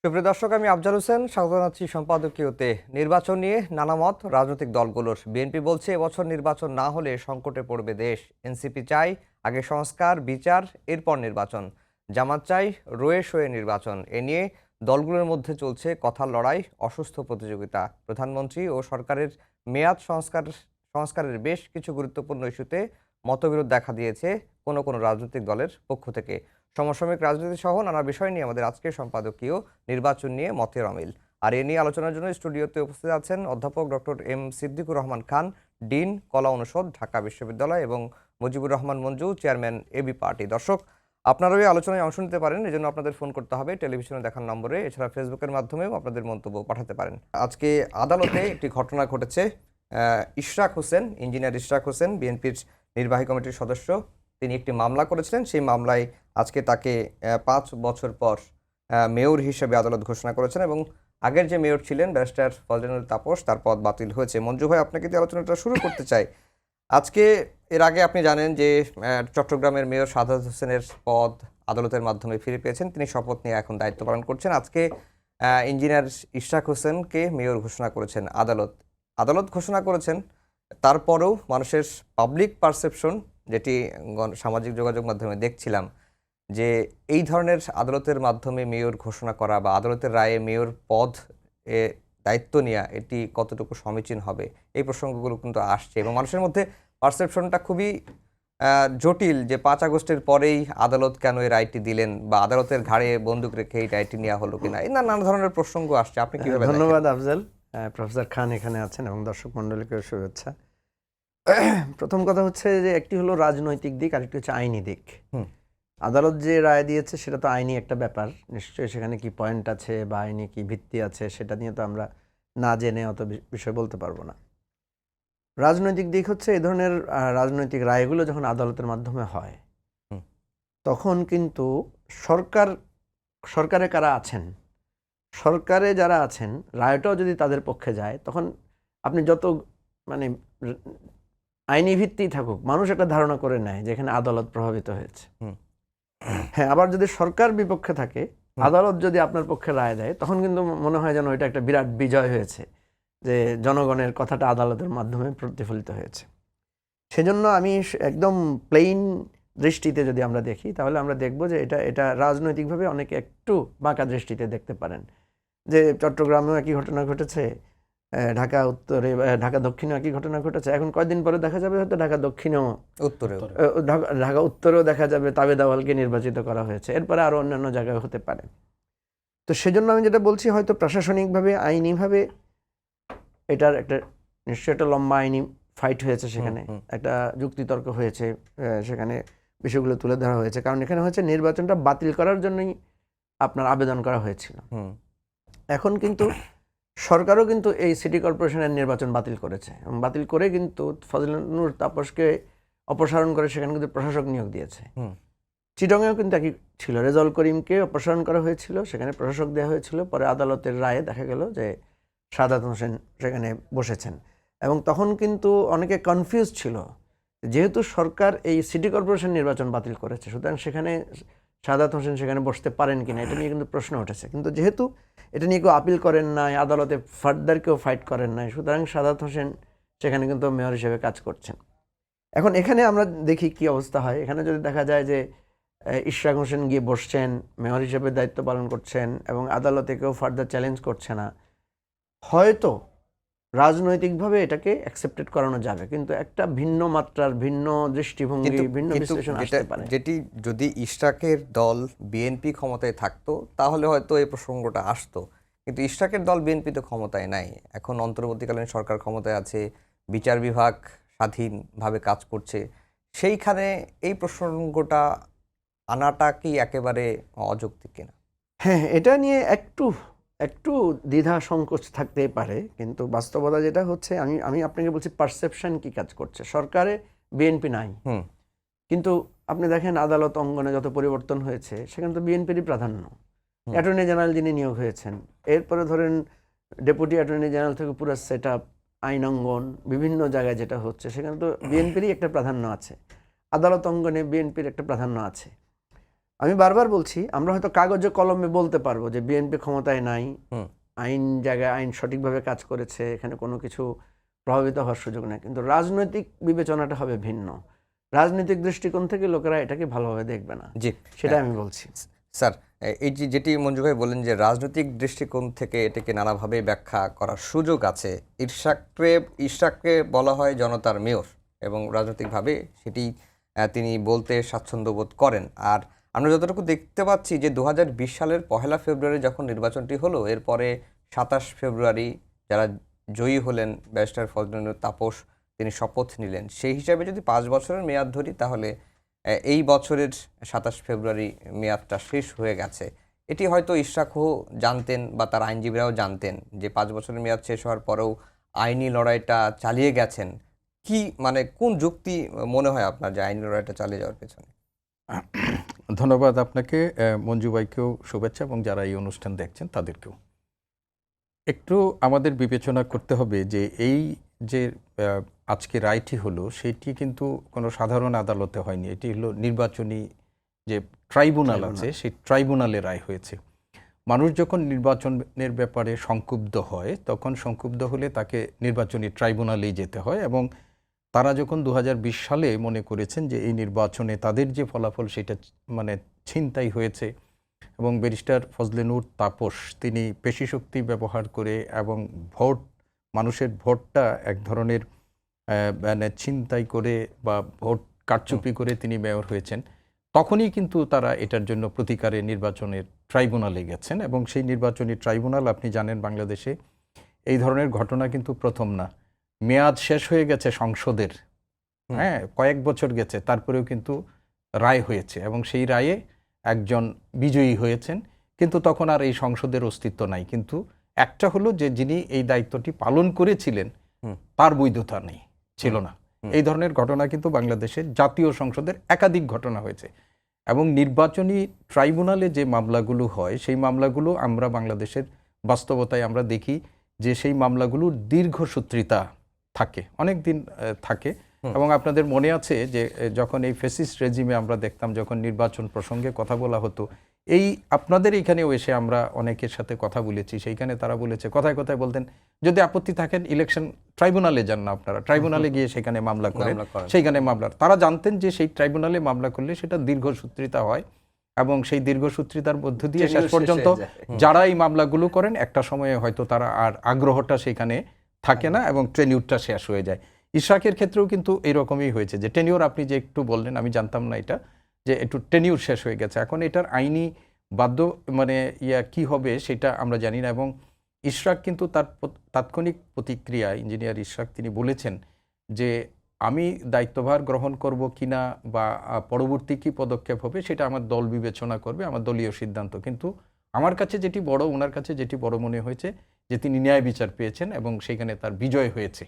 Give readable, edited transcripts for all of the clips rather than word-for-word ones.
সুপ্রিয় দর্শক, আমি আফজাল হোসেন স্বাগত জানাচ্ছি সম্পাদকীয়তে। নির্বাচন নিয়ে নানা মত রাজনৈতিক দলগুলোর। বিএনপি বলছে এবছর নির্বাচন না হলে সংকটে পড়বে দেশ। এনসিপি চাই আগে সংস্কার বিচার এরপর নির্বাচন। জামাত চাই রয়ে সয়ে নির্বাচন। এ নিয়ে দলগুলোর মধ্যে চলছে কথার লড়াই, অসুস্থ প্রতিযোগিতা। প্রধানমন্ত্রী ও সরকারের মেয়াদ সংস্কারের বেশ কিছু গুরুত্বপূর্ণ ইস্যুতে মতবিরোধ দেখা দিয়েছে কোনো কোনো রাজনৈতিক দলের পক্ষ থেকে। সমসাময়িক রাজনীতি সহ নানা বিষয় নিয়ে আমাদের আজকের সম্পাদকীয় নির্বাচন নিয়ে মতের অমিল। আর এ নিয়ে আলোচনার জন্য স্টুডিওতে উপস্থিত আছেন অধ্যাপক doctor M Siddiqur Rahman Khan, dean কলা অনুষদ, ঢাকা বিশ্ববিদ্যালয়, এবং Mujibur Rahman Manju, chairman AB party. দর্শক, আপনারাও এই আলোচনায় অংশ নিতে পারেন। এজন্য আপনাদের ফোন করতে হবে টেলিভিশনে দেখার নম্বরে। এছাড়া ফেসবুকের মাধ্যমেও আপনাদের মন্তব্য পাঠাতে পারেন। আজকে আদালতে একটি ঘটনা ঘটেছে। ইশরাক হোসেন, ইঞ্জিনিয়ার ইশরাক হোসেন, বিএনপির নির্বাহী কমিটির সদস্য, তিনি একটি মামলা করেছিলেন। সেই মামলায় আজকে তাকে 5 বছর পর মেয়র হিসেবে আদালত ঘোষণা করেছেন, এবং আগের যে মেয়র ছিলেন ব্যারিস্টার ফজলুল তাপস, তার পদ বাতিল হয়েছে। মঞ্জু ভাই, আপনাকে দিয়ে আলোচনাটা শুরু করতে চাই। আজকে এর আগে আপনি জানেন যে চট্টগ্রামের মেয়র সাদাত হোসেনের পদ আদালতের মাধ্যমে ফিরে পেয়েছেন। তিনি শপথ নিয়ে এখন দায়িত্ব পালন করছেন। আজকে ইঞ্জিনিয়ার ইশরাক হোসেনকে মেয়র ঘোষণা করেছেন আদালত ঘোষণা করেছেন। তারপরেও মানুষের পাবলিক পারসেপশন, যেটি সামাজিক যোগাযোগ মাধ্যমে দেখছিলাম, যে এই ধরনের আদালতের মাধ্যমে মেয়র ঘোষণা করা বা আদালতের রায়ে মেয়র পদ দায়িত্ব নেওয়া, এটি কতটুকু সমীচীন হবে, এই প্রসঙ্গগুলো কিন্তু আসছে। এবং মানুষের মধ্যে পারসেপশনটা খুবই জটিল, যে 5 আগস্টের পরেই আদালত কেন এই রায়টি দিলেন, বা আদালতের ঘাড়ে বন্দুক রেখে এই রায়টি নেওয়া হলো কিনা, এই নানা ধরনের প্রসঙ্গ আসছে। আপনি কিভাবে? ধন্যবাদ আফজাল। প্রফেসর খান এখানে আছেন এবং দর্শক মণ্ডলীকে শুভেচ্ছা। প্রথম কথা হচ্ছে যে একটি হলো রাজনৈতিক দিক, আরেকটি হচ্ছে আইনি দিক। আদালত যে রায় দিয়েছে সেটা তো আইনি একটা ব্যাপার, নিশ্চয়ই সেখানে কি পয়েন্ট আছে বা আইনি কি ভিত্তি আছে সেটা নিয়ে তো আমরা না জেনে অত বিষয় বলতে পারবো না। রাজনৈতিক দিক হচ্ছে এই ধরনের রাজনৈতিক রায়গুলো যখন আদালতের মাধ্যমে হয়, তখন কিন্তু সরকারে কারা আছেন, সরকারে যারা আছেন, রায়টাও যদি তাদের পক্ষে যায়, তখন আপনি যত মানে আইনি ভিত্তি থাকুক, মানুষ একটা ধারণা করে নেয় যে এখানে আদালত প্রভাবিত হয়েছে। হ্যাঁ, আবার যদি সরকার বিপক্ষে থাকে, আদালত যদি আপনার পক্ষে রায় দেয়, তখন কিন্তু মনে হয় যেন এটা একটা বিরাট বিজয় হয়েছে, যে জনগণের কথাটা আদালতের মাধ্যমে প্রতিফলিত হয়েছে। সেজন্য আমি একদম প্লেইন দৃষ্টিতে যদি আমরা দেখি, তাহলে আমরা দেখব যে এটা রাজনৈতিকভাবে অনেকে একটু বাঁকা দৃষ্টিতে দেখতে পারেন। যে চট্টগ্রামেও একই ঘটনা ঘটেছে, ঢাকা উত্তরে, ঢাকা দক্ষিণেও একই ঘটনা ঘটেছে। এখন কয়েকদিন পরে দেখা যাবে হয়তো ঢাকা দক্ষিণেও, ঢাকা উত্তরেও দেখা যাবে তাবেদ আওয়ালকে নির্বাচিত করা হয়েছে, এরপরে আরও অন্যান্য জায়গায় হতে পারে। তো সেজন্য আমি যেটা বলছি, হয়তো প্রশাসনিকভাবে, আইনিভাবে এটার একটা নিশ্চয়ই একটা লম্বা আইনি ফাইট হয়েছে, সেখানে একটা যুক্তিতর্ক হয়েছে, সেখানে বিষয়গুলো তুলে ধরা হয়েছে। কারণ এখানে হচ্ছে নির্বাচনটা বাতিল করার জন্যই আপনার আবেদন করা হয়েছিল। এখন কিন্তু সরকারও কিন্তু এই সিটি কর্পোরেশনের নির্বাচন বাতিল করেছে, এবং বাতিল করে কিন্তু ফজলুল তাপসকে অপসারণ করে সেখানে কিন্তু প্রশাসক নিয়োগ দিয়েছে। চিটংয়েও কিন্তু একই ছিল, রেজাউল করিমকে অপসারণ করা হয়েছিল, সেখানে প্রশাসক দেওয়া হয়েছিল। পরে আদালতের রায়ে দেখা গেল যে সাদাত হোসেন সেখানে বসেছেন, এবং তখন কিন্তু অনেকে কনফিউজ ছিল, যেহেতু সরকার এই সিটি কর্পোরেশন নির্বাচন বাতিল করেছে, সুতরাং সেখানে সাদাত হোসেন সেখানে বসতে পারেন কিনা, এটা নিয়ে কিন্তু প্রশ্ন উঠেছে। কিন্তু যেহেতু এটা নিয়ে কেউ আপিল করেন নাই, আদালতে ফার্দার কেউ ফাইট করেন নাই, সুতরাং সাদাত হোসেন সেখানে কিন্তু মেয়র হিসেবে কাজ করছেন। এখন এখানে আমরা দেখি কি অবস্থা হয়। এখানে যদি দেখা যায় যে ইশরাক হোসেন গিয়ে বসছেন, মেয়র হিসেবে দায়িত্ব পালন করছেন, এবং আদালতে কেউ ফার্দার চ্যালেঞ্জ করছে না, হয়তো রাজনৈতিকভাবে এটাকে অ্যাকসেপ্টেড করানো যাবে, কিন্তু একটা ভিন্ন মাত্রার, ভিন্ন দৃষ্টিভঙ্গি, ভিন্ন বিশ্লেষণ আসতে পারে। যেটি যদি ইশরাকের দল বিএনপি ক্ষমতায় থাকতো, তাহলে হয়তো এই প্রসঙ্গটা আসতো। কিন্তু ইশরাকের দল বিএনপি তো ক্ষমতায় নাই, এখন অন্তর্বর্তীকালীন সরকার ক্ষমতায় আছে, বিচার বিভাগ স্বাধীনভাবে কাজ করছে। সেইখানে এই প্রসঙ্গটা আনাটা কি একেবারে অযৌক্তিক কিনা? হ্যাঁ, এটা নিয়ে একটু দ্বিধা সংকোচ থাকতেই পারে, কিন্তু বাস্তবতা যেটা হচ্ছে, আমি আপনাকে বলছি পারসেপশন কি কাজ করছে। সরকারে বিএনপি নাই, কিন্তু আপনি দেখেন আদালত অঙ্গনে যত পরিবর্তন হয়েছে, সেখানে তো বিএনপিরই প্রাধান্য। অ্যাটর্নি জেনারেল যিনি নিয়োগ হয়েছেন, এরপরে ধরেন ডেপুটি অ্যাটর্নি জেনারেল থেকে পুরো সেট আপ, আইন অঙ্গন, বিভিন্ন জায়গায় যেটা হচ্ছে, সেখানে তো বিএনপিরই একটা প্রাধান্য আছে। আদালত অঙ্গনে বিএনপির একটা প্রাধান্য আছে। আমি বারবার বলছি, আমরা হয়তো কাগজে কলমে বলতে পারবো যে বিএনপি ক্ষমতায় নাই, হুম। আইন জায়গায় আইন সঠিকভাবে কাজ করেছে, এখানে কোনো কিছু প্রভাবিত হওয়ার সুযোগ নেই, কিন্তু রাজনৈতিক বিবেচনাটা হবে ভিন্ন। রাজনৈতিক দৃষ্টিকোণ থেকে লোকেরা এটাকে ভালোভাবে দেখবে না, জি, সেটা আমি বলছি। স্যার, এই যে যেটি মঞ্জু ভাই বললেন যে রাজনৈতিক দৃষ্টিকোণ থেকে এটাকে নানাভাবে ব্যাখ্যা করার সুযোগ আছে। ইশরাককে বলা হয় জনতার মেয়র এবং রাজনৈতিকভাবে সেটি তিনি বলতে স্বাচ্ছন্দ্য বোধ করেন। আর আমরা যতটুকু দেখতে পাচ্ছি যে 2020 সালের 1 ফেব্রুয়ারি যখন নির্বাচনটি হলো, এরপরে 27 ফেব্রুয়ারি যারা জয়ী হলেন ব্যারিস্টার ফজলুল তাপস তিনি শপথ নিলেন। সেই হিসাবে যদি 5 বছরের মেয়াদ ধরি তাহলে এই বছরের 27 ফেব্রুয়ারি মেয়াদটা শেষ হয়ে গেছে। এটি হয়তো ইশরাকও জানতেন বা তার আইনজীবীরাও জানতেন যে 5 বছরের মেয়াদ শেষ হওয়ার পরেও আইনি লড়াইটা চালিয়ে গেছেন। কি মানে কোন যুক্তি মনে হয় আপনার যে আইনি লড়াইটা চালিয়ে যাওয়ার পেছনে? ধন্যবাদ আপনাকে, মঞ্জু ভাইকেও শুভেচ্ছা এবং যারা এই অনুষ্ঠান দেখছেন তাদেরকেও। একটু আমাদের বিবেচনা করতে হবে যে এই যে আজকে রায়টি হলো সেটি কিন্তু কোনো সাধারণ আদালতে হয়নি, এটি হলো নির্বাচনী যে ট্রাইব্যুনাল আছে সেই ট্রাইব্যুনালে রায় হয়েছে। মানুষ যখন নির্বাচনের ব্যাপারে সংক্ষুব্ধ হয় তখন সংক্ষুব্ধ হলে তাকে নির্বাচনী ট্রাইব্যুনালেই যেতে হয় এবং তারা যখন 2020 সালে মনে করেছেন যে এই নির্বাচনে তাদের যে ফলাফল সেটা মানে ছিনতাই হয়েছে এবং ব্যারিস্টার ফজলেনুর তাপস তিনি পেশিশক্তি ব্যবহার করে এবং মানুষের ভোটটা এক ধরনের মানে ছিনতাই করে বা ভোট কারচুপি করে তিনি মেয়র হয়েছেন, তখনই কিন্তু তারা এটার জন্য প্রতিকারে নির্বাচনের ট্রাইব্যুনালে গেছেন এবং সেই নির্বাচনী ট্রাইব্যুনাল আপনি জানেন বাংলাদেশে এই ধরনের ঘটনা কিন্তু প্রথম না। মেয়াদ শেষ হয়ে গেছে সংসদের, হ্যাঁ, কয়েক বছর গেছে, তারপরেও কিন্তু রায় হয়েছে এবং সেই রায়ে একজন বিজয়ী হয়েছেন, কিন্তু তখন আর এই সংসদের অস্তিত্ব নাই। কিন্তু একটা হলো যে যিনি এই দায়িত্বটি পালন করেছিলেন তার বৈধতা নেই, ছিল না। এই ধরনের ঘটনা কিন্তু বাংলাদেশের জাতীয় সংসদের একাধিক ঘটনা হয়েছে এবং নির্বাচনী ট্রাইব্যুনালে যে মামলাগুলো হয় সেই মামলাগুলো আমরা বাংলাদেশের বাস্তবতায় আমরা দেখি যে সেই মামলাগুলোর দীর্ঘসূত্রিতা থাকে, অনেক দিন থাকে। এবং আপনাদের মনে আছে যে যখন এই ফ্যাসিস্ট রেজিমে আমরা দেখতাম যখন নির্বাচন প্রসঙ্গে কথা বলা হতো, এই আপনাদের এখানেও এসে আমরা অনেকের সাথে কথা বলেছি, সেইখানে তারা বলেছে কথায় কথায় বলতেন যদি আপত্তি থাকেন ইলেকশন ট্রাইব্যুনালে যান না, আপনারা ট্রাইব্যুনালে গিয়ে সেখানে মামলা করেন, সেইখানে মামলার তারা জানতেন যে সেই ট্রাইব্যুনালে মামলা করলে সেটা দীর্ঘসূত্রিতা হয় এবং সেই দীর্ঘসূত্রিতার মধ্য দিয়ে শেষ পর্যন্ত যারা এই মামলাগুলো করেন একটা সময়ে হয়তো তারা আর আগ্রহটা সেখানে থাকে না এবং টেনিউরটা শেষ হয়ে যায়। ইশরাকের ক্ষেত্রেও কিন্তু এরকমই হয়েছে যে টেনিউর আপনি যে একটু বললেন আমি জানতাম না এটা, যে একটু টেনিউর শেষ হয়ে গেছে, এখন এটার আইনি বাধ্য মানে কি হবে সেটা আমরা জানি না। এবং ইশরাক কিন্তু তার তাৎক্ষণিক প্রতিক্রিয়া ইঞ্জিনিয়ার ইশরাক তিনি বলেছেন যে আমি দায়িত্বভার গ্রহণ করব কিনা বা পরবর্তী কী পদক্ষেপ হবে সেটা আমার দল বিবেচনা করবে, আমার দলীয় সিদ্ধান্ত। কিন্তু আমার কাছে যেটি বড়, ওনার কাছে যেটি বড় মনে হয়েছে যে তিনি ন্যায় বিচার পেয়েছেন এবং সেখানে তার বিজয় হয়েছে,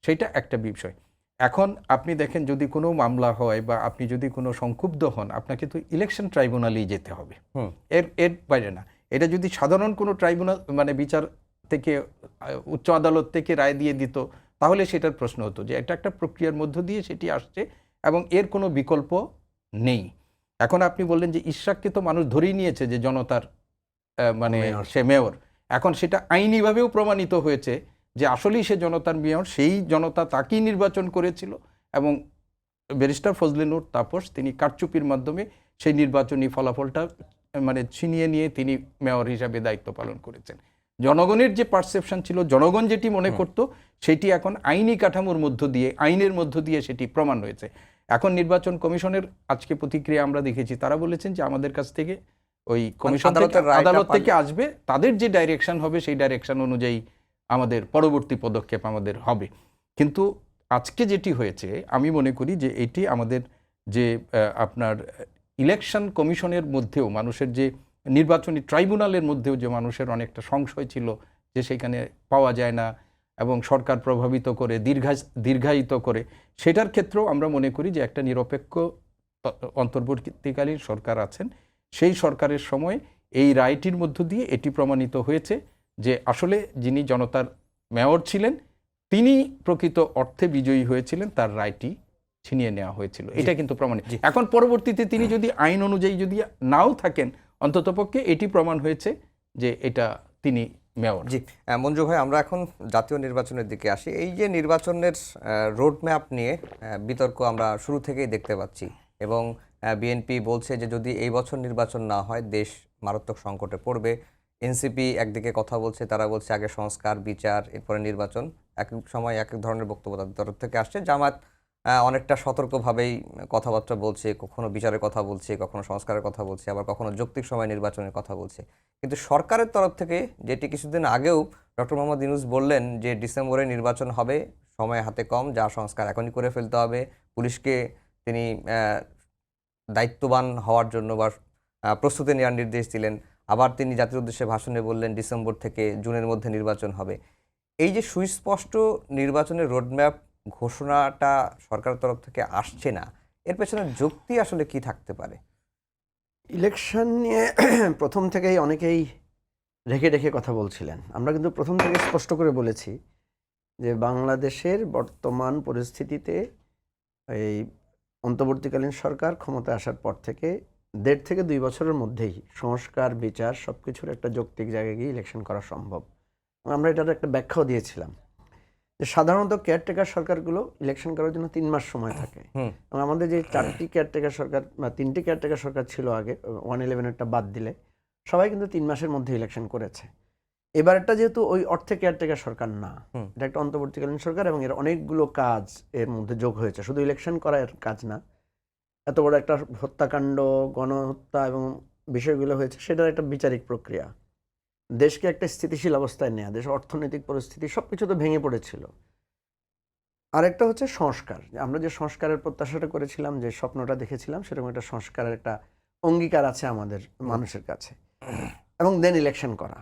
সেইটা একটা বিষয়। এখন আপনি দেখেন যদি কোনো মামলা হয় বা আপনি যদি কোনো সংক্ষুব্ধ হন আপনাকে তো ইলেকশন ট্রাইব্যুনালেই যেতে হবে, এর বাইরে না। এটা যদি সাধারণ কোনো ট্রাইব্যুনাল মানে বিচার থেকে উচ্চ আদালত থেকে রায় দিয়ে দিত তাহলে সেটার প্রশ্ন হতো যে এটা একটা প্রক্রিয়ার মধ্য দিয়ে সেটি আসছে এবং এর কোনো বিকল্প নেই। এখন আপনি বললেন যে ইশরাককে তো মানুষ ধরেই নিয়েছে যে জনতার মানে সে মেয়র, এখন সেটা আইনিভাবেও প্রমাণিত হয়েছে যে আসলেই সে জনতার মেয়র, সেই জনতা তাকেই নির্বাচন করেছিল এবং ব্যারিস্টার ফজলেনুর তাপস তিনি কারচুপির মাধ্যমে সেই নির্বাচনী ফলাফলটা মানে ছিনিয়ে নিয়ে তিনি মেয়র হিসাবে দায়িত্ব পালন করেছেন। জনগণের যে পারসেপশন ছিল, জনগণ যেটি মনে করত সেটি এখন আইনি কাঠামোর মধ্য দিয়ে আইনের মধ্য দিয়ে সেটি প্রমাণ হয়েছে। এখন নির্বাচন কমিশনের আজকে প্রতিক্রিয়া আমরা দেখেছি, তারা বলেছেন যে আমাদের কাছ থেকে ওই কমিশন আদালত থেকে আসবে, তাদের যে ডাইরেকশন হবে সেই ডাইরেকশন অনুযায়ী আমাদের পরবর্তী পদক্ষেপ আমাদের হবে। কিন্তু আজকে যেটি হয়েছে আমি মনে করি যে এটি আমাদের যে আপনার ইলেকশন কমিশনের মধ্যেও মানুষের যে নির্বাচনী ট্রাইব্যুনালের মধ্যেও যে মানুষের অনেকটা সংশয় ছিল যে সেখানে পাওয়া যায় না এবং সরকার প্রভাবিত করে দীর্ঘায়িত করে, সেটার ক্ষেত্রেও আমরা মনে করি যে একটা নিরপেক্ষ অন্তর্বর্তীকালীন সরকার আছেন, সেই সরকারের সময় এই রায়টির মধ্য দিয়ে এটি প্রমাণিত হয়েছে যে আসলে যিনি জনতার মেয়র ছিলেন তিনি প্রকৃত অর্থে বিজয়ী হয়েছিলেন, তার রায়টি ছিনিয়ে নেওয়া হয়েছিল, এটা কিন্তু প্রমাণ। এখন পরবর্তীতে তিনি যদি আইন অনুযায়ী যদি নাও থাকেন, অন্ততপক্ষে এটি প্রমাণ হয়েছে যে এটা তিনি মেয়র। জি, মঞ্জু ভাই, আমরা এখন জাতীয় নির্বাচনের দিকে আসি। এই যে নির্বাচনের রোড ম্যাপ নিয়ে বিতর্ক আমরা শুরু থেকেই দেখতে পাচ্ছি, এবং বিএনপি বলছে যে যদি এই বছর নির্বাচন না হয় দেশ মারাত্মক সংকটে পড়বে। এনসিপি একদিকে কথা বলছে, তারা বলছে আগে সংস্কার, বিচার, এরপরে নির্বাচন। এক এক সময় এক এক ধরনের বক্তব্য তাদের তরফ থেকে আসছে। জামাত অনেকটা সতর্কভাবেই কথাবার্তা বলছে, কখনো বিচারের কথা বলছে, কখনো সংস্কারের কথা বলছে, আবার কখনো যৌক্তিক সময় নির্বাচনের কথা বলছে। কিন্তু সরকারের তরফ থেকে, যেটি কিছুদিন আগেও ডক্টর মোহাম্মদ ইউনূস বললেন যে ডিসেম্বরে নির্বাচন হবে, সময় হাতে কম, যা সংস্কার এখনই করে ফেলতে হবে। পুলিশকে তিনি দায়িত্ববান হওয়ার জন্য বা প্রস্তুতি নেওয়ার নির্দেশ দিলেন। আবার তিনি জাতির উদ্দেশ্যে ভাষণে বললেন ডিসেম্বর থেকে জুনের মধ্যে নির্বাচন হবে। এই যে সুস্পষ্ট নির্বাচনের রোডম্যাপ ঘোষণাটা সরকারের তরফ থেকে আসছে না, এর পেছনে যুক্তি আসলে কি থাকতে পারে? ইলেকশন নিয়ে প্রথম থেকেই অনেকেই রেখে রেখে কথা বলছিলেন। আমরা কিন্তু প্রথম থেকে স্পষ্ট করে বলেছি যে বাংলাদেশের বর্তমান পরিস্থিতিতে এই অন্তর্বর্তীকালীন সরকার ক্ষমতায় আসার পর থেকে 1.5 থেকে 2 বছরের মধ্যেই সংস্কার, বিচার সব কিছুর একটা যৌক্তিক জায়গায় গিয়ে ইলেকশন করা সম্ভব। আমরা এটার একটা ব্যাখ্যাও দিয়েছিলাম যে সাধারণত কেয়ারটেকার সরকারগুলো ইলেকশন করার জন্য 3 মাস সময় থাকে, এবং আমাদের যে 4টি কেয়ারটেকার সরকার বা 3টি কেয়ারটেকার সরকার ছিল আগে, 111-এরটা বাদ দিলে সবাই কিন্তু 3 মাসের মধ্যে ইলেকশন করেছে। এবারটা যেহেতু ওই অর্থে কেয়ারটেকার সরকার না, এটা একটা অন্তর্বর্তীকালীন সরকার, এবং এর অনেকগুলো কাজ এর মধ্যে যোগ হয়েছে, শুধু ইলেকশন করার কাজ না। এত বড় একটা হত্যাকাণ্ড, গণহত্যা এবং বিষয়গুলো হয়েছে, সেটার একটা বিচারিক প্রক্রিয়া, দেশকে একটা স্থিতিশীল অবস্থায় নেওয়া, দেশের অর্থনৈতিক পরিস্থিতি সব কিছু তো ভেঙে পড়েছিল। আরেকটা হচ্ছে সংস্কার। আমরা যে সংস্কারের প্রত্যাশাটা করেছিলাম, যে স্বপ্নটা দেখেছিলাম, সেরকম একটা সংস্কারের একটা অঙ্গীকার আছে আমাদের মানুষের কাছে, এবং দেন ইলেকশন করা।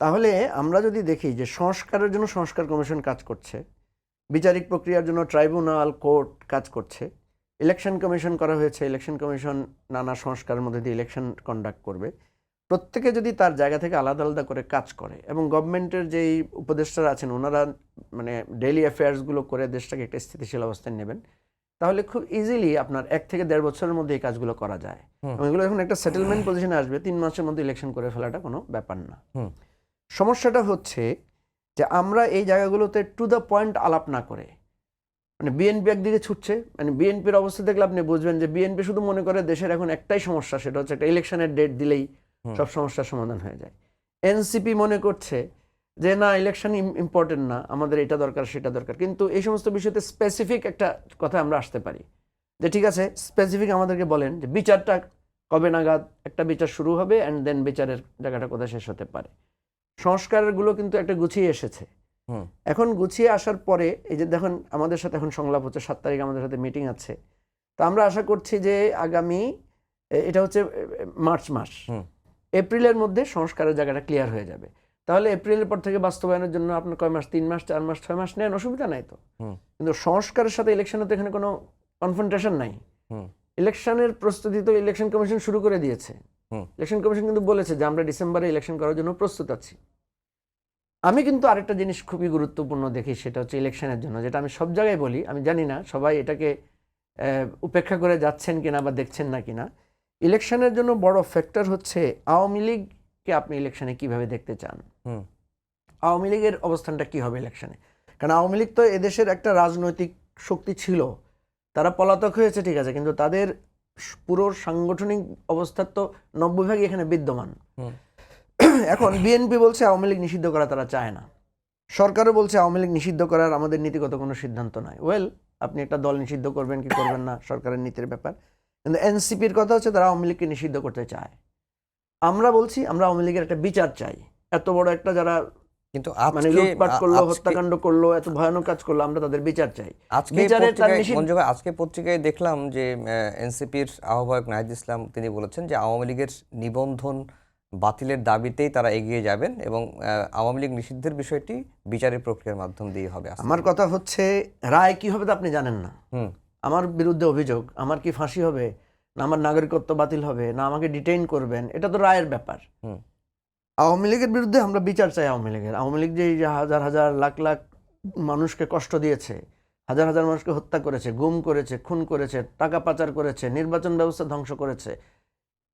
তাহলে আমরা যদি দেখি যে সংস্কারের জন্য সংস্কার কমিশন কাজ করছে, বিচারিক প্রক্রিয়ার জন্য ট্রাইব্যুনাল, কোর্ট কাজ করছে, ইলেকশন কমিশন করা হয়েছে, ইলেকশন কমিশন নানা সংস্কারের মধ্যে দিয়ে ইলেকশন কন্ডাক্ট করবে। প্রত্যেকে যদি তার জায়গা থেকে আলাদা আলাদা করে কাজ করে, এবং গভর্নমেন্টের যেই উপদেষ্টারা আছেন ওনারা মানে ডেইলি অ্যাফেয়ার্সগুলো করে দেশটাকে একটা স্থিতিশীল অবস্থায় নেবেন, তাহলে খুব ইজিলি আপনার 1 থেকে 1.5 বছরের মধ্যে এই কাজগুলো করা যায়। এবং এগুলো যখন একটা সেটেলমেন্ট পজিশনে আসবে, 3 মাসের মধ্যে ইলেকশন করে ফেলাটা কোনো ব্যাপার না। সমস্যাটা হচ্ছে যে আমরা এই জায়গাগুলোতে টু দ্য পয়েন্ট আলাপ না করে, মানে বিএনপি একদিকে ছুটছে, মানে বিএনপির অবস্থা দেখলে আপনি বুঝবেন যে বিএনপি শুধু মনে করে দেশের এখন একটাই সমস্যা, সেটা হচ্ছে একটা ইলেকশনের ডেট দিলেই সব সমস্যার সমাধান হয়ে যায়। এনসিপি মনে করছে যে না, ইলেকশন ইম্পর্টেন্ট না, আমাদের এটা দরকার সেটা দরকার। কিন্তু এই সমস্ত বিষয়তে স্পেসিফিক একটা কথা আমরা আসতে পারি যে ঠিক আছে, স্পেসিফিক আমাদেরকে বলেন যে বিচারটা কবে নাগাদ একটা বিচার শুরু হবে, অ্যান্ড দেন বিচারের জায়গাটা কোথায় শেষ হতে পারে। সংস্কারগুলো কিন্তু একটা গুছিয়ে এসেছে। এখন গুছিয়ে আসার পরে এই যে দেখুন, আমাদের সাথে এখন সংলাপ হচ্ছে, 7 তারিখ আমাদের সাথে মিটিং আছে। তো আমরা আশা করছি যে আগামী, এটা হচ্ছে মার্চ মাস, এপ্রিলের মধ্যে সংস্কারের জায়গাটা ক্লিয়ার হয়ে যাবে। তাহলে এপ্রিলের পর থেকে বাস্তবায়নের জন্য আপনার কয় মাস, 3 মাস, 4 মাস, 6 মাস নেন, অসুবিধা নাই তো। কিন্তু সংস্কারের সাথে ইলেকশনের তো এখানে কোনো কনফ্রন্টেশন নাই। ইলেকশনের প্রস্তুতি তো ইলেকশন কমিশন শুরু করে দিয়েছে। ইলেকশন কমিশন কিন্তু বলেছে যে আমরা ডিসেম্বরে ইলেকশন করার জন্য প্রস্তুত আছি। আমি কিন্তু আরেকটা জিনিস খুবই গুরুত্বপূর্ণ দেখি, সেটা হচ্ছে ইলেকশনের জন্য, যেটা আমি সব জায়গায় বলি, আমি জানি না সবাই এটাকে উপেক্ষা করে যাচ্ছেন কিনা বা দেখছেন না কিনা। ইলেকশনের জন্য বড় ফ্যাক্টর হচ্ছে আওয়ামী লীগকে আপনি ইলেকশনে কিভাবে দেখতে চান, আওয়ামী লীগের অবস্থানটা কি হবে ইলেকশনে। কারণ আওয়ামী লীগ তো এদেশের একটা রাজনৈতিক শক্তি ছিল, তারা পলাতক হয়েছে ঠিক আছে, কিন্তু তাদের পুরো সাংগঠনিক অবস্থা তো 90% এখানে বিদ্যমান। এখন বিএনপি বলছে আওয়ামী লীগ নিষিদ্ধ করা তারা চায় না, সরকারও বলছে আওয়ামী লীগ নিষিদ্ধ করার আমাদের নীতিগত কোনো সিদ্ধান্ত নাই। ওয়েল, আপনি একটা দল নিষিদ্ধ করবেন কি করবেন না সরকারের নীতির ব্যাপার, কিন্তু এনসিপির কথা হচ্ছে তারা আওয়ামী লীগকে নিষিদ্ধ করতে চায়। আমরা বলছি আমরা আওয়ামী লীগের একটা বিচার চাই। এত বড় একটা যারা কিন্তু মানে লুটপাট করলো, হত্যাকাণ্ড করলো, এত ভয়ানক কাজ করলো, আমরা তাদের বিচার চাই। আজকে পত্রিকায় দেখলাম যে এনসিপির আহ্বায়ক নাহিদ ইসলাম তিনি বলেছেন যে আওয়ামী লীগের নিবন্ধন বাতিলের দাবিতেই তারা এগিয়ে যাবেন, এবং আওয়ামী লীগ নিষিদ্ধের বিষয়টি বিচারের প্রক্রিয়ার মাধ্যম দিয়ে হবে। আমার কথা হচ্ছে রায় কি হবে তা আপনি জানেন না। আমার বিরুদ্ধে অভিযোগ, আমার কি ফাঁসি হবে, না আমার নাগরিকত্ব বাতিল হবে, না আমাকে ডিটেইন করবেন, এটা তো রায়ের ব্যাপার। আওয়ামী লীগের বিরুদ্ধে আমরা বিচার চাই। আওয়ামী লীগ যে হাজার হাজার লাখ লাখ মানুষকে কষ্ট দিয়েছে, হাজার হাজার মানুষকে হত্যা করেছে, গুম করেছে, খুন করেছে, টাকা পাচার করেছে, নির্বাচন ব্যবস্থা ধ্বংস করেছে।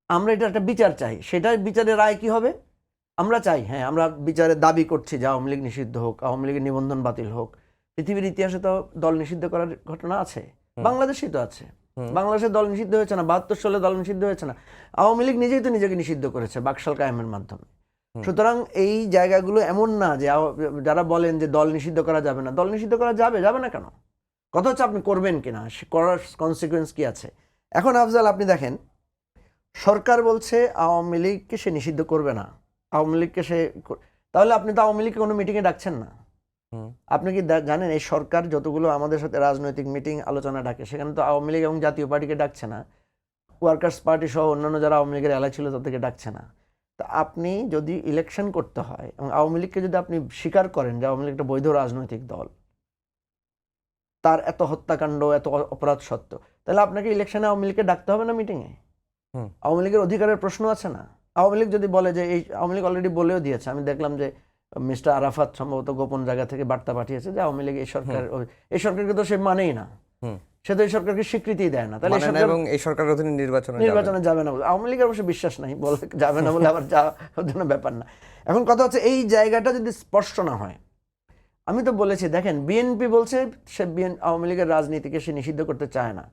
আমরা এটা একটা বিচার চাই। সেটার বিচারের রায় কি হবে আমরা চাই। হ্যাঁ, আমরা বিচারের দাবি করছি যে আওয়ামী লীগ নিষিদ্ধ হোক, আওয়ামী লীগের নিবন্ধন বাতিল হোক। পৃথিবীর ইতিহাসে তো দল নিষিদ্ধ করার ঘটনা আছে, বাংলাদেশেই তো আছে। বাংলাদেশে দল নিষিদ্ধ হয়েছে না, 72 সালে দল নিষিদ্ধ হয়েছে না। আওয়ামী লীগ নিজেই তো নিজেকে নিষিদ্ধ করেছে বাকশাল কায়েমের মাধ্যমে। সুতরাং এই জায়গাগুলো এমন না যে যারা বলেন যে দল নিষিদ্ধ করা যাবে না, দল নিষিদ্ধ করা যাবে, যাবে না কেন? কথা হচ্ছে আপনি করবেন কিনা, করার কনসিকুয়েন্স কি আছে। এখন আফজাল আপনি দেখেন, সরকার বলছে আওয়ামী লীগকে সে নিষিদ্ধ করবে না, আওয়ামী লীগকে সে, তাহলে আপনি তো আওয়ামী লীগকে কোনো মিটিংয়ে ডাকছেন না। আপনি কি জানেন এই সরকার যতগুলো আমাদের সাথে রাজনৈতিক মিটিং আলোচনা ডাকে, সেখানে তো আওয়ামী লীগ এবং জাতীয় পার্টিকে ডাকছে না, ওয়ার্কার্স পার্টি সহ অন্যান্য যারা আওয়ামী লীগের এলাই ছিল তাদেরকে ডাকছে না। তা আপনি যদি ইলেকশন করতে হয় এবং আওয়ামী লীগকে যদি আপনি স্বীকার করেন যে আওয়ামী লীগ একটা বৈধ রাজনৈতিক দল, তার এত হত্যাকাণ্ড, এত অপরাধ সত্য, তাহলে আপনাকে ইলেকশনে আওয়ামী লীগকে ডাকতে হবে না মিটিংয়ে? আওয়ামী লীগের অধিকারের প্রশ্ন আছে না? আওয়ামী লীগ যদি বলে যে এই, আওয়ামী লীগ অলরেডি বলেও দিয়েছে, আমি দেখলাম যে মিস্টার আরাফাত সম্ভবত গোপন জায়গা থেকে বার্তা পাঠিয়েছে যে আওয়ামী লীগ এই সরকারকে তো সে মানেই না, সে তো এই সরকারকে স্বীকৃতি দেয় না, তাহলে এই সরকারের অধীনে নির্বাচনে যাবে না বলে আওয়ামী লীগের অবশ্য বিশ্বাস নাই, বলে যাবে না বলে আবার যাওয়ার জন্য ব্যাপার না। এখন কথা হচ্ছে এই জায়গাটা যদি স্পষ্ট না হয়, আমি তো বলেছি দেখেন বিএনপি বলছে সে আওয়ামী লীগের রাজনীতিকে সে নিষিদ্ধ করতে চায় না,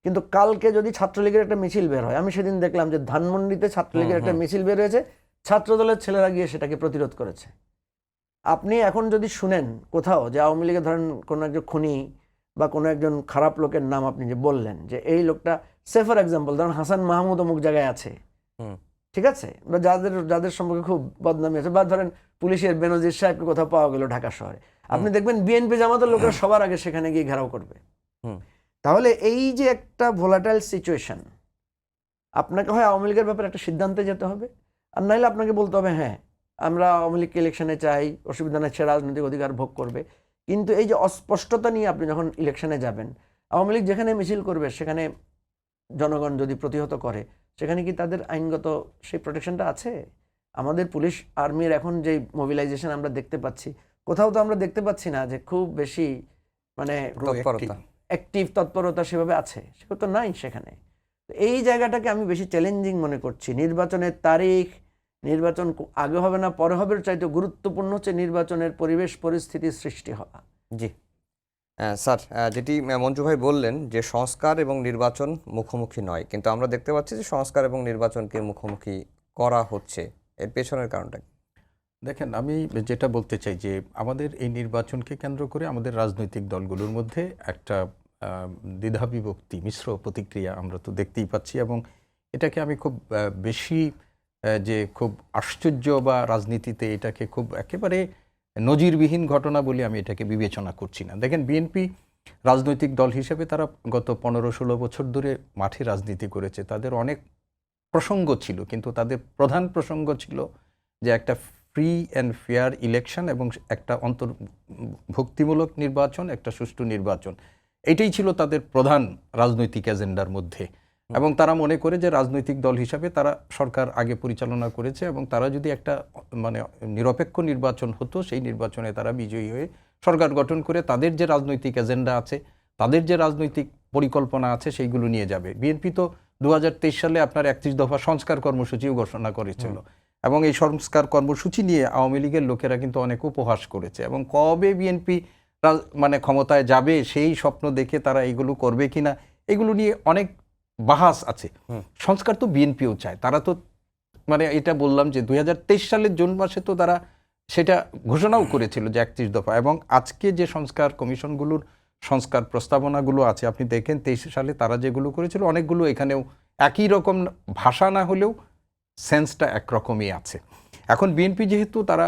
কিন্তু কালকে যদি ছাত্রলীগের একটা মিছিল বের হয়, আমি সেদিন দেখলাম যে ধানমন্ডিতে ছাত্রলীগের একটা মিছিল বের হয়েছে, ছাত্রদলের ছেলেরা গিয়ে সেটাকে প্রতিরোধ করেছে। আপনি এখন যদি শুনেন কোথাও যে আওয়ামী লীগের ধরেন কোনো একজন খুনি বা কোনো একজন খারাপ লোকের নাম আপনি যে বললেন যে এই লোকটা, সে ফর এক্সাম্পল ধরেন হাসান মাহমুদ অমুক জায়গায় আছে, ঠিক আছে, বা যাদের সম্পর্কে খুব বদনামি আছে, বা ধরেন পুলিশের বেনজির সাহেবকে কোথাও পাওয়া গেল ঢাকা শহরে, আপনি দেখবেন বিএনপি জামাতের লোকেরা সবার আগে সেখানে গিয়ে ঘেরাও করবে। তাহলে এই যে একটা ভোলাটাইল সিচুয়েশন, আপনাকে হয় আওয়ামী লীগের ব্যাপারে একটা সিদ্ধান্তে যেতে হবে, আর নাইলে আপনাকে বলতে হবে হ্যাঁ আমরা আওয়ামী লীগকে ইলেকশনে চাই, অসুবিধা নেই, সে রাজনৈতিক অধিকার ভোগ করবে। কিন্তু এই যে অস্পষ্টতা নিয়ে আপনি যখন ইলেকশনে যাবেন, আওয়ামী লীগ যেখানে মিছিল করবে সেখানে জনগণ যদি প্রতিহত করে, সেখানে কি তাদের আইনগত সেই প্রোটেকশনটা আছে? আমাদের পুলিশ আর্মির এখন যে মোবিলাইজেশন আমরা দেখতে পাচ্ছি, কোথাও তো আমরা দেখতে পাচ্ছি না যে খুব বেশি মানে অ্যাক্টিভ তৎপরতা সেভাবে আছে, সেটা তো নাই সেখানে। এই জায়গাটাকে আমি বেশি চ্যালেঞ্জিং মনে করছি। নির্বাচনের তারিখ, নির্বাচন আগে হবে না পরে হবে, চাইতে গুরুত্বপূর্ণ হচ্ছে নির্বাচনের পরিবেশ পরিস্থিতির সৃষ্টি হওয়া। জি স্যার, যেটি মঞ্জু ভাই বললেন যে সংস্কার এবং নির্বাচন মুখোমুখি নয়, কিন্তু আমরা দেখতে পাচ্ছি যে সংস্কার এবং নির্বাচনকে মুখোমুখি করা হচ্ছে, এর পেছনের কারণটা কি? দেখেন, আমি যেটা বলতে চাই যে আমাদের এই নির্বাচনকে কেন্দ্র করে আমাদের রাজনৈতিক দলগুলোর মধ্যে একটা দ্বিধাবিভক্তি, মিশ্র প্রতিক্রিয়া আমরা তো দেখতেই পাচ্ছি, এবং এটাকে আমি খুব বেশি যে খুব আশ্চর্য বা রাজনীতিতে এটাকে খুব একেবারে নজিরবিহীন ঘটনা বলে আমি এটাকে বিবেচনা করছি না। দেখেন, বিএনপি রাজনৈতিক দল হিসেবে তারা গত 15-16 বছর ধরে মাঠে রাজনীতি করেছে, তাদের অনেক প্রসঙ্গ ছিল, কিন্তু তাদের প্রধান প্রসঙ্গ ছিল যে একটা ফ্রি অ্যান্ড ফেয়ার ইলেকশন এবং একটা অন্তর্ভুক্তিমূলক নির্বাচন, একটা সুষ্ঠু নির্বাচন। এটাই ছিল তাদের প্রধান রাজনৈতিক এজেন্ডার মধ্যে, এবং তারা মনে করে যে রাজনৈতিক দল হিসাবে তারা সরকার আগে পরিচালনা করেছে, এবং তারা যদি একটা মানে নিরপেক্ষ নির্বাচন হতো, সেই নির্বাচনে তারা বিজয়ী হয়ে সরকার গঠন করে তাদের যে রাজনৈতিক এজেন্ডা আছে, তাদের যে রাজনৈতিক পরিকল্পনা আছে, সেইগুলো নিয়ে যাবে। বিএনপি তো 2023 সালে আপনার 31 দফা সংস্কার কর্মসূচিও ঘোষণা করেছিল, এবং এই সংস্কার কর্মসূচি নিয়ে আওয়ামী লীগের লোকেরা কিন্তু অনেক উপহাস করেছে, এবং কবে বিএনপি মানে ক্ষমতায় যাবে সেই স্বপ্ন দেখে তারা এইগুলো করবে কিনা, এগুলো নিয়ে অনেক বাহাস আছে। সংস্কার তো বিএনপিও চায়, তারা তো মানে এটা বললাম যে 2023 সালের জুন মাসে তো তারা সেটা ঘোষণাও করেছিল যে 31 দফা, এবং আজকে যে সংস্কার কমিশনগুলোর সংস্কার প্রস্তাবনাগুলো আছে আপনি দেখেন 23 সালে তারা যেগুলো করেছিল অনেকগুলো এখানেও একই রকম ভাষা না হলেও সেন্সটা একরকমই আছে। এখন বিএনপি যেহেতু তারা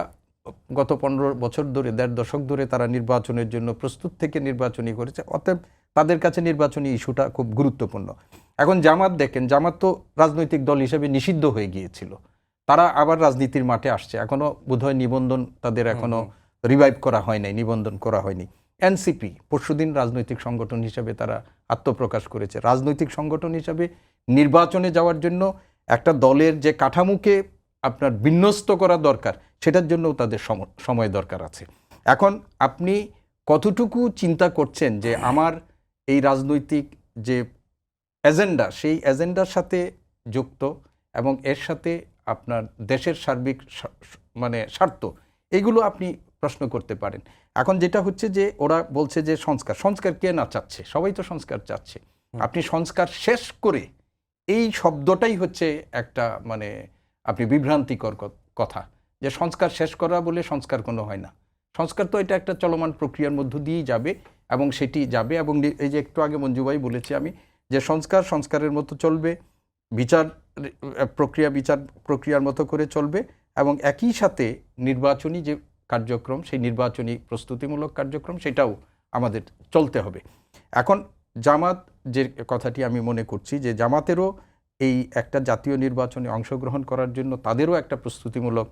গত 15 বছর ধরে, 1.5 দশক ধরে তারা নির্বাচনের জন্য প্রস্তুত থেকে নির্বাচনী করেছে, অতএব তাদের কাছে নির্বাচনী ইস্যুটা খুব গুরুত্বপূর্ণ। এখন জামাত দেখেন, জামাত তো রাজনৈতিক দল হিসেবে নিষিদ্ধ হয়ে গিয়েছিল, তারা আবার রাজনীতির মাঠে আসছে, এখনো বোধহয় নিবন্ধন তাদের এখনো রিভাইভ করা হয় নাই, নিবন্ধন করা হয়নি। এনসিপি পরশুদিন রাজনৈতিক সংগঠন হিসেবে তারা আত্মপ্রকাশ করেছে। রাজনৈতিক সংগঠন হিসেবে নির্বাচনে যাওয়ার জন্য একটা দলের যে কাঠামোকে আপনার বিন্যস্ত করা দরকার, সেটার জন্যও তাদের সময় দরকার আছে। এখন আপনি কতটুকু চিন্তা করছেন যে আমার এই রাজনৈতিক যে এজেন্ডা সেই এজেন্ডার সাথে যুক্ত এবং এর সাথে আপনার দেশের সার্বিক মানে স্বার্থ এইগুলো আপনি প্রশ্ন করতে পারেন। এখন যেটা হচ্ছে যে ওরা বলছে যে সংস্কার কে না চাচ্ছে, সবাই তো সংস্কার চাচ্ছে। আপনি সংস্কার শেষ করে এই শব্দটাই হচ্ছে একটা মানে আপনি বিভ্রান্তিকর কথা, যে সংস্কার শেষ করা বলে সংস্কার কোনো হয় না। সংস্কার তো এটা একটা চলমান প্রক্রিয়ার মধ্য দিয়েই যাবে এবং সেটি যাবে। এবং এই যে একটু আগে মঞ্জু ভাই বলেছি আমি যে সংস্কারের মতো চলবে, বিচার প্রক্রিয়ার মতো করে চলবে এবং একই সাথে নির্বাচনী যে কার্যক্রম সেই নির্বাচনী প্রস্তুতিমূলক কার্যক্রম সেটাও আমাদের চলতে হবে। এখন জামাত যে কথাটি আমি মনে করছি যে জামাতেরও এই একটা জাতীয় নির্বাচনে অংশগ্রহণ করার জন্য তাদেরও একটা প্রস্তুতিমূলক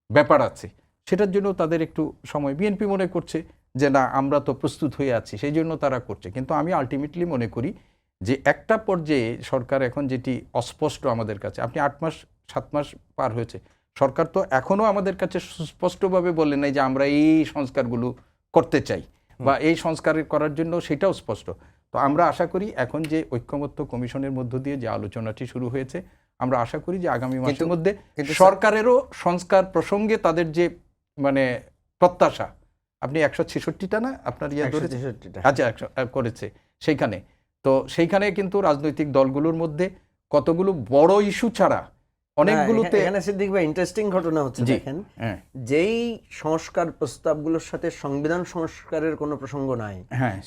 ব্যাপার আছে, সেটার জন্য তাদের একটু সময়। বিএনপি মনে করছে যে না আমরা তো প্রস্তুত হয়ে আছি, সেই জন্য তারা করছে। কিন্তু আমি আলটিমেটলি মনে করি যে একটা পর্যায়ে সরকার এখন যেটি অস্পষ্ট আমাদের কাছে, আপনি 8 মাস 7 মাস পার হয়েছে, সরকার তো এখনও আমাদের কাছে সুস্পষ্টভাবে বলে নাই যে আমরা এই সংস্কারগুলো করতে চাই বা এই সংস্কার করার জন্য সেটাও স্পষ্ট। তো আমরা আশা করি এখন যে ঐক্যমত্য কমিশনের মধ্য দিয়ে যে আলোচনাটি শুরু হয়েছে, আমরা আশা করি যে আগামী মাসের মধ্যে সরকারেরও সংস্কার প্রসঙ্গে তাদের যে মানে প্রত্যাশা, আপনি 166টা না আপনার আচ্ছা করেছে সেইখানে, তো সেইখানে কিন্তু রাজনৈতিক দলগুলোর মধ্যে কতগুলো বড় ইস্যু ছাড়া অনেকগুলোতে এখানে সিদ্দিক ভাই ইন্টারেস্টিং ঘটনা হচ্ছে দেখেন, যেই সংস্কার প্রস্তাবগুলোর সাথে সংবিধান সংস্কারের কোনো প্রসঙ্গ নাই,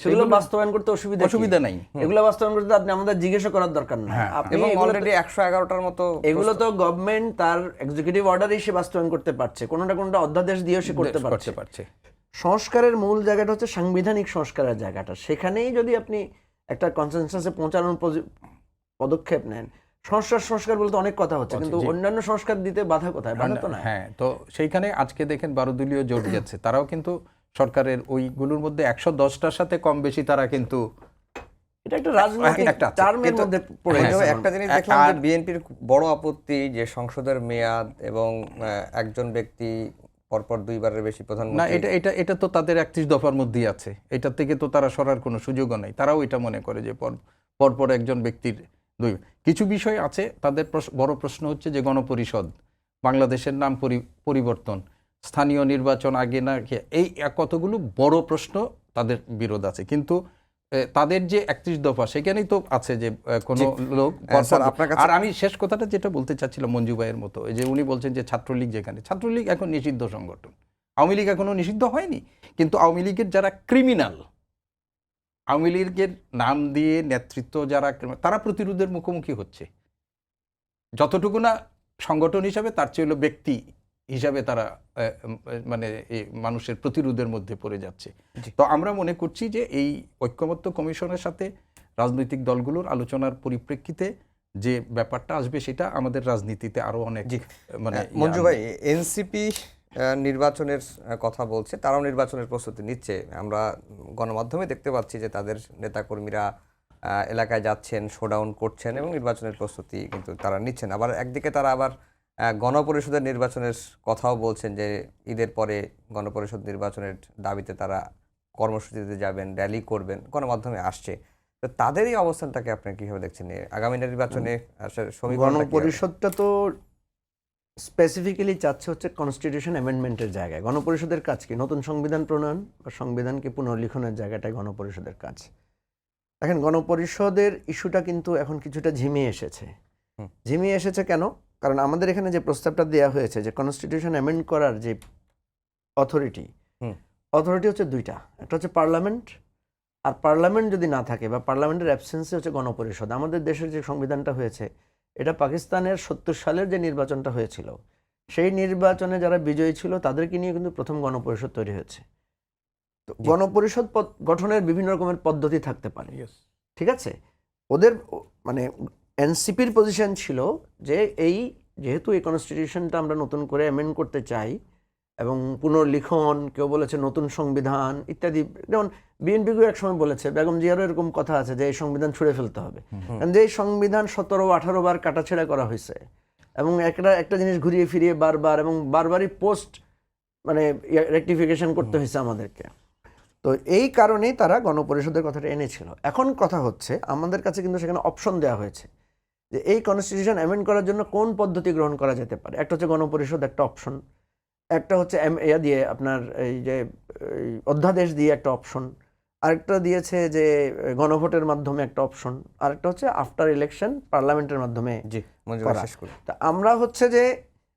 সেগুলো বাস্তবায়ন করতে অসুবিধা নাই। এগুলো বাস্তবায়ন করতে আপনি আমাদের জিজ্ঞাসা করার দরকার নাই। এবং অলরেডি 111টার মতো এগুলো তো গভর্নমেন্ট তার এক্সিকিউটিভ অর্ডারেই সে বাস্তবায়ন করতে পারছে, কোনোটা অধ্যাদেশ দিয়েও সে করতে পারছে। সংস্কারের মূল জায়গাটা হচ্ছে সাংবিধানিক সংস্কারের জায়গাটা, সেখানেই যদি আপনি একটা কনসেনসাসে পৌঁছানোর পদক্ষেপ নেন। সংস্কার বলতে অনেক কথা হচ্ছে, কিন্তু অন্যান্য সংস্কার দিতে বাধা কোথায়? বাধা তো না। হ্যাঁ, তো সেইখানে আজকে দেখেন 12 দলীয় জোট গেছে, তারাও কিন্তু সরকারের ওইগুলোর মধ্যে 110টার সাথে কম বেশি তারা কিন্তু এটা একটা রাজনৈতিক টার্মের মধ্যে পড়ে গেছে। একটা জিনিস দেখলাম যে বিএনপির বড় আপত্তি যে সংসদের মেয়াদ এবং একজন ব্যক্তি পরপর 2 বারের বেশি প্রধানমন্ত্রী, না এটা তো তাদের 31 দফার মধ্যেই আছে, এটা থেকে তো তারা সরার কোনো সুযোগও নাই। তারাও এটা মনে করে যে পরপর একজন ব্যক্তির কিছু বিষয় আছে। তাদের বড় প্রশ্ন হচ্ছে যে গণপরিষদ, বাংলাদেশের নাম পরিবর্তন, স্থানীয় নির্বাচন আগে না, এই কতগুলো বড় প্রশ্ন তাদের বিরোধ আছে। কিন্তু তাদের যে 31 দফা সেখানেই তো আছে যে কোনো লোক। আর আমি শেষ কথাটা যেটা বলতে চাচ্ছিলাম মঞ্জু ভাইয়ের মতো, যে উনি বলছেন যে ছাত্রলীগ, যেখানে ছাত্রলীগ এখন নিষিদ্ধ সংগঠন, আওয়ামী লীগ এখনো নিষিদ্ধ হয়নি, কিন্তু আওয়ামী লীগের যারা ক্রিমিনাল, আওয়ামী লীগের নাম দিয়ে নেতৃত্ব যারা, তারা প্রতিরোধের মুখোমুখি হচ্ছে। যতটুকু না সংগঠন হিসাবে, তার চেয়ে হলো ব্যক্তি হিসাবে তারা মানে মানুষের প্রতিরোধের মধ্যে পড়ে যাচ্ছে। তো আমরা মনে করছি যে এই ঐক্যমত্য কমিশনের সাথে রাজনৈতিক দলগুলোর আলোচনার পরিপ্রেক্ষিতে যে ব্যাপারটা আসবে, সেটা আমাদের রাজনীতিতে আরো অনেক মানে। মঞ্জু ভাই, এনসিপি নির্বাচনের কথা বলছে, তারাও নির্বাচনের প্রস্তুতি নিচ্ছে। আমরা গণমাধ্যমে দেখতে পাচ্ছি যে তাদের নেতাকর্মীরা এলাকায় যাচ্ছেন, শোডাউন করছেন এবং নির্বাচনের প্রস্তুতি কিন্তু তারা নিচ্ছেন। আবার একদিকে তারা আবার গণপরিষদের নির্বাচনের কথাও বলছেন যে ঈদের পরে গণপরিষদ নির্বাচনের দাবিতে তারা কর্মসূচিতে যাবেন, র্যালি করবেন, গণমাধ্যমে আসছে। তো তাদের এই অবস্থানটাকে আপনি কিভাবে দেখছেন আগামী নির্বাচনে? গণপরিষদটা তো স্পেসিফিক্যালি চাচ্ছে হচ্ছে কনস্টিটিউশন অ্যামেন্ডমেন্টের জায়গায়। গণপরিষদের কাজ কি? নতুন সংবিধান প্রণয়ন বা সংবিধানকে পুনর্লিখনের জায়গাটায় গণপরিষদের কাজ। দেখেন, গণপরিষদের ইস্যুটা কিন্তু এখন কিছুটা ঝিমিয়ে এসেছে। কেন? কারণ আমাদের এখানে যে প্রস্তাবটা দেওয়া হয়েছে যে কনস্টিটিউশন অ্যামেন্ড করার যে অথরিটি হচ্ছে 2টা, একটা হচ্ছে পার্লামেন্ট, আর পার্লামেন্ট যদি না থাকে বা পার্লামেন্টের অ্যাবসেন্সে হচ্ছে গণপরিষদ। আমাদের দেশের যে সংবিধানটা হয়েছে, এটা পাকিস্তানের 70 সালের যে নির্বাচনটা হয়েছিল, সেই নির্বাচনে যারা বিজয়ী ছিল তাদেরকে নিয়ে কিন্তু প্রথম গণপরিষদ তৈরি হয়েছে। তো গণপরিষদ গঠনের বিভিন্ন রকমের পদ্ধতি থাকতে পারে, ঠিক আছে? ওদের মানে এনসিপির পজিশন ছিল যে যেহেতু এই কনস্টিটিউশনটা আমরা নতুন করে অ্যামেন্ড করতে চাই এবং পুনর্লিখন, কেউ বলেছে নতুন সংবিধান ইত্যাদি, যেমন বিএনপিকেও একসময় বলেছে, বেগম জিয়ারও এরকম কথা আছে যে এই সংবিধান ছুঁড়ে ফেলতে হবে। কারণ যে এই সংবিধান 17-18 বার কাটাছেড়া করা হয়েছে এবং একটা জিনিস ঘুরিয়ে ফিরিয়ে বারবারই পোস্ট মানে রেকটিফিকেশন করতে হয়েছে আমাদেরকে। তো এই কারণেই তারা গণপরিষদের কথাটা এনেছিল। এখন কথা হচ্ছে আমাদের কাছে কিন্তু সেখানে অপশন দেওয়া হয়েছে যে এই কনস্টিটিউশন অ্যামেন্ড করার জন্য কোন পদ্ধতি গ্রহণ করা যেতে পারে। একটা হচ্ছে গণপরিষদ, একটা অপশন, একটা হচ্ছে ইয়া দিয়ে আপনার এই যে এই অধ্যাদেশ দিয়ে একটা অপশন, আরেকটা দিয়েছে যে গণভোটের মাধ্যমে একটা অপশন, আরেকটা হচ্ছে আফটার ইলেকশন পার্লামেন্টের মাধ্যমে জি মঞ্জু ভাই করা। শেষ করুন। তা আমরা হচ্ছে যে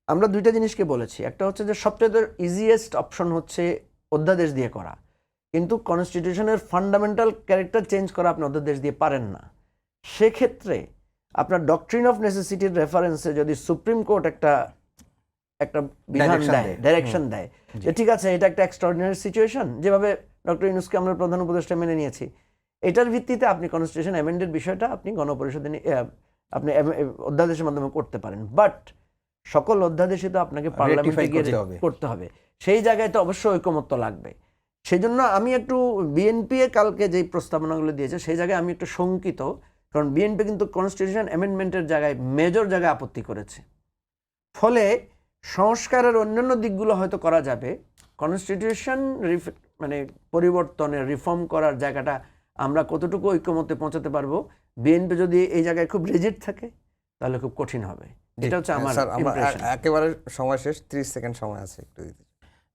আমরা দুইটা জিনিসকে বলেছি, একটা হচ্ছে যে সবচেয়ে ইজিয়েস্ট অপশন হচ্ছে অধ্যাদেশ দিয়ে করা, কিন্তু কনস্টিটিউশনের ফান্ডামেন্টাল ক্যারেক্টার চেঞ্জ করা আপনি অধ্যাদেশ দিয়ে পারেন না। সেক্ষেত্রে আপনার ডক্ট্রিন অফ নেসেসিটির রেফারেন্সে যদি সুপ্রিম কোর্ট একটা বিধান Direction দেয়, দেয়। ডাইরেকশন দেয় যে ঠিক আছে এটা একটা এক্সট্রাঅর্ডিনারি সিচুয়েশন, যেভাবে ডক্টর ইউনূসকে আমরা প্রধান উপদেষ্টা মেনে নিয়েছি, এটার ভিত্তিতে আপনি কনস্টিটিউশন অ্যামেন্ডের বিষয়টা আপনি গণপরিষদে আপনি অধ্যাদেশের মাধ্যমে করতে পারেন। বাট সকল অধ্যাদেশই তো আপনাকে পার্লামেন্টে গিয়ে করতে হবে। করতে হবে, সেই জায়গায় তো অবশ্যই ঐকমত্য লাগবে। সেই জন্য আমি একটু বিএনপি কালকে যে প্রস্তাবনাগুলো দিয়েছে সেই জায়গায় আমি একটু শঙ্কিত, কারণ বিএনপি কিন্তু কনস্টিটিউশন অ্যামেন্ডমেন্টের জায়গায় মেজর জায়গায় আপত্তি করেছে। ফলে সংস্কারের অন্যান্য দিকগুলো হয়তো করা যাবে, কনস্টিটিউশন মানে পরিবর্তনের রিফর্ম করার জায়গাটা আমরা কতটুকু ঐক্যমত্যে পৌঁছাতে পারবো, বিএনপি যদি এই জায়গায় খুব রিজিড থাকে তাহলে খুব কঠিন হবে। এটা হচ্ছে আমার স্যার আমরা impression। একেবারে সময় শেষ, 30 সেকেন্ড সময় আছে, একটু দিতে।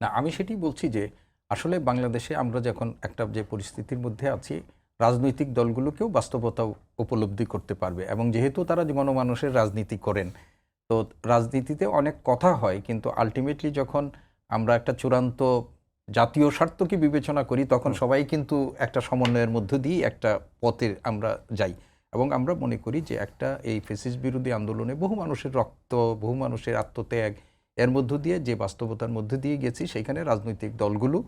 না, আমি সেটি বলছি যে আসলে বাংলাদেশে আমরা যখন একটা যে পরিস্থিতির মধ্যে আছি, রাজনৈতিক দলগুলোকেও বাস্তবতা উপলব্ধি করতে পারবে, এবং যেহেতু তারা গণমানুষের রাজনীতি করেন, তো রাজনীতিতে অনেক কথা হয়, কিন্তু আলটিমেটলি যখন আমরা একটা চূড়ান্ত জাতীয় স্বার্থকে বিবেচনা করি তখন সবাই কিন্তু একটা সমন্বয়ের মধ্য দিয়ে একটা পথে আমরা যাই। এবং আমরা মনে করি যে একটা এই ফ্যাসিস্ট বিরোধী আন্দোলনে বহু মানুষের রক্ত, বহু মানুষের আত্মত্যাগ, এর মধ্য দিয়ে যে বাস্তবতার মধ্য দিয়ে গেছি, সেখানে রাজনৈতিক দলগুলো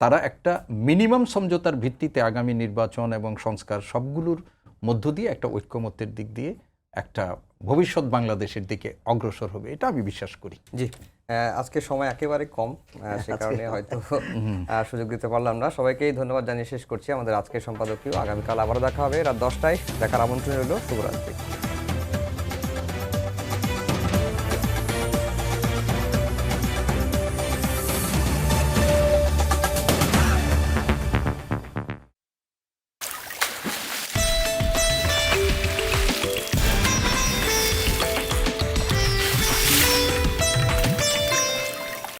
তারা একটা মিনিমাম সমঝোতার ভিত্তিতে আগামী নির্বাচন এবং সংস্কার সবগুলোর মধ্য দিয়ে একটা ঐক্যমত্যের দিক দিয়ে একটা ভবিষ্যৎ বাংলাদেশের দিকে অগ্রসর হবে, এটা আমি বিশ্বাস করি। জি আজকে সময় একেবারে কম, সে কারণে হয়তো সুযোগ দিতে পারলাম না। সবাইকেই ধন্যবাদ জানিয়ে শেষ করছি আমাদের আজকের সম্পাদকীয়। আগামীকাল আবারও দেখা হবে রাত 10টায়, দেখার আমন্ত্রণ রইল। শুভরাত্রি।